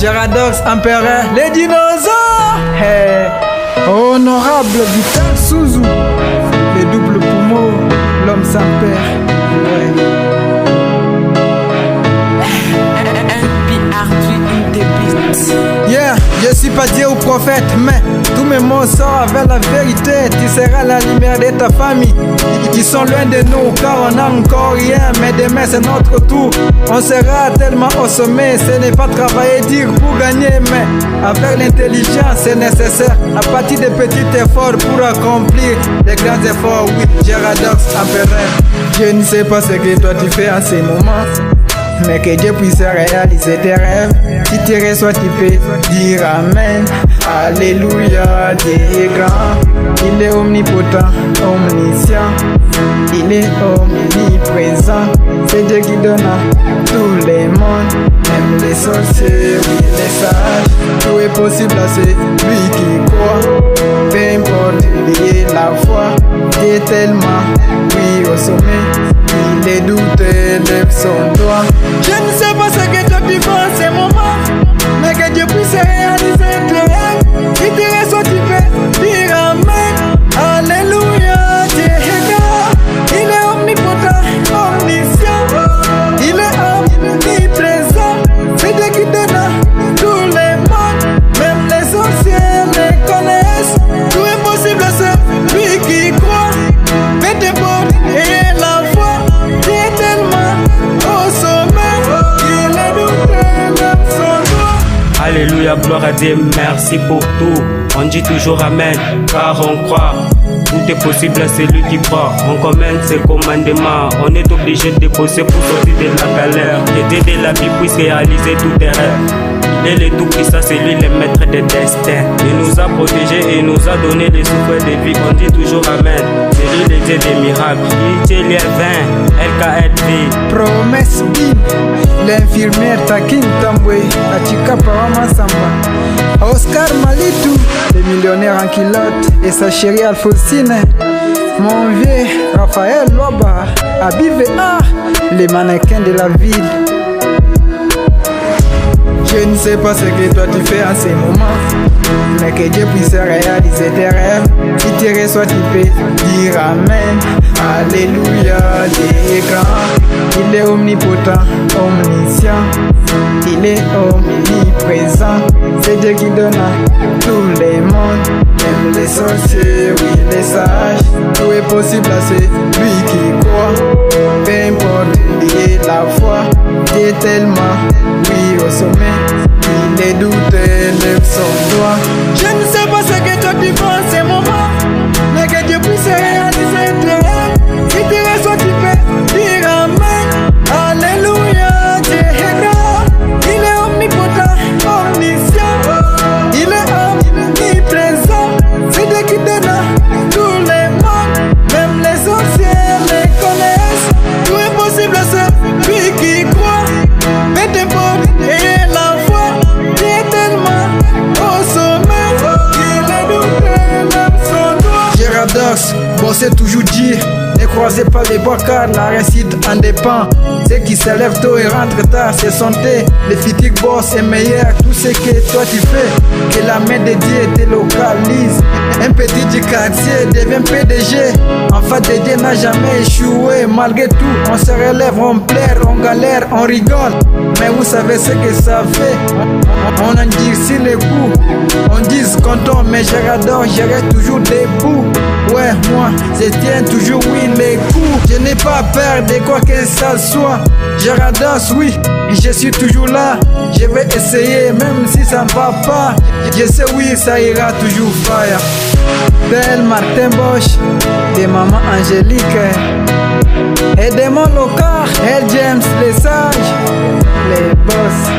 Geradox, empereur, les dinosaures. Hey. Honorable Vital Souzou, les doubles poumons, l'homme sans père. Ouais. Yeah, je suis pas Dieu ou prophète, mais tous mes mots sortent avec la vérité. Tu seras la lumière de ta famille, qui sont loin de nous, car on n'a encore rien. Mais demain c'est notre tour, on sera tellement au sommet. Ce n'est pas travailler dur pour gagner, mais avec l'intelligence c'est nécessaire. À partir de petits efforts pour accomplir les grands efforts. Oui, Geradox, empereur. Je ne sais pas ce que toi tu fais en ces moments, mais que Dieu puisse réaliser tes rêves. Si tu reçois, tu peux dire Amen. Alléluia, Dieu est grand. Il est omnipotent, omniscient. Il est omniprésent. C'est Dieu qui donne à tout le monde, même les sorciers, oui, les sages. Tout est possible à celui qui croit. Peu importe, il est la foi. Dieu est tellement, oui, au sommet. Les doutes lèvent son doigt. Je ne sais pas ce que toi tu fais en ces moments, mais que Dieu puisse réaliser tes rêves. Si tu reçois, tu peux dire Amen. Alléluia, Dieu est grand. Il est omnipotent, omniscient. Il est omniprésent. C'est Dieu qui donne à tout le monde, même les sorciers les connaissent. Tout est possible à celui qui croit. Peu importe, et la foi. Alléluia, gloire à Dieu, merci pour tout. On dit toujours Amen, car on croit. Tout est possible à celui qui croit. On commande ses commandements. On est obligé de bosser pour sortir de la galère. Que Dieu de la vie puisse réaliser tous tes rêves. Il est le tout-puissant, c'est lui le maître des destins. Il nous a protégés et nous a donné les souffles de vie. On dit toujours Amen. C'est lui le Dieu des miracles. Il est les 20, LKLV. Promesse bin, l'infirmière Takin Tambwe, Achika Parama Samba, Oscar Malitou, le millionnaire en culotte et sa chérie Alphonsine, mon vieux Raphaël Loba, Abive A, les mannequins de la ville. Je ne sais pas ce que toi tu fais en ces moments, mais que Dieu puisse réaliser tes rêves. Si tu reçois, tu peux dire Amen. Alléluia, Dieu est grand. Il est omnipotent, omniscient. Il est omniprésent. C'est Dieu qui donne à tout le monde, même les sorciers, oui, les sages. Tout est possible à celui qui croit. Peu importe, il est la foi. Dieu est tellement, oui, au sommet. Les doutes lèvent son doigt. Je ne sais pas ce que toi tu fais en ces moments, mais que Dieu puisse réaliser tes rêves. Si tu reçois, tu peux dire Amen. Alléluia, Dieu est grand. Il est omnipotent, omniscient. Il est omniprésent. C'est Dieu qui donne à tout le monde, même les sorciers les connaissent. Tout est possible à celui qui croit. Peu importe, et la foi. Geradox, bossez toujours dire, ne croisez pas les bois car la réussite en dépend. Ceux qui se lèvent tôt et rentrent tard, c'est santé. Les futurs boss est meilleur. Tout ce que toi tu fais, que la main de Dieu te localise. Un petit du quartier devient PDG. Enfin de Dieu n'a jamais échoué. Malgré tout, on se relève, on pleure, on galère, on rigole. Mais vous savez ce que ça fait. On en dit sur les coups, on dit content, mais Geradox, je reste toujours debout. Ouais, moi, je tiens toujours, oui, les coups. Je n'ai pas peur de quoi que ça soit. Geradox, oui, je suis toujours là. Je vais essayer, même si ça ne va pas. Je sais, oui, ça ira toujours fire. Belle Martin Bosch, de maman Angélique et de mon local, El James, les sages, les boss.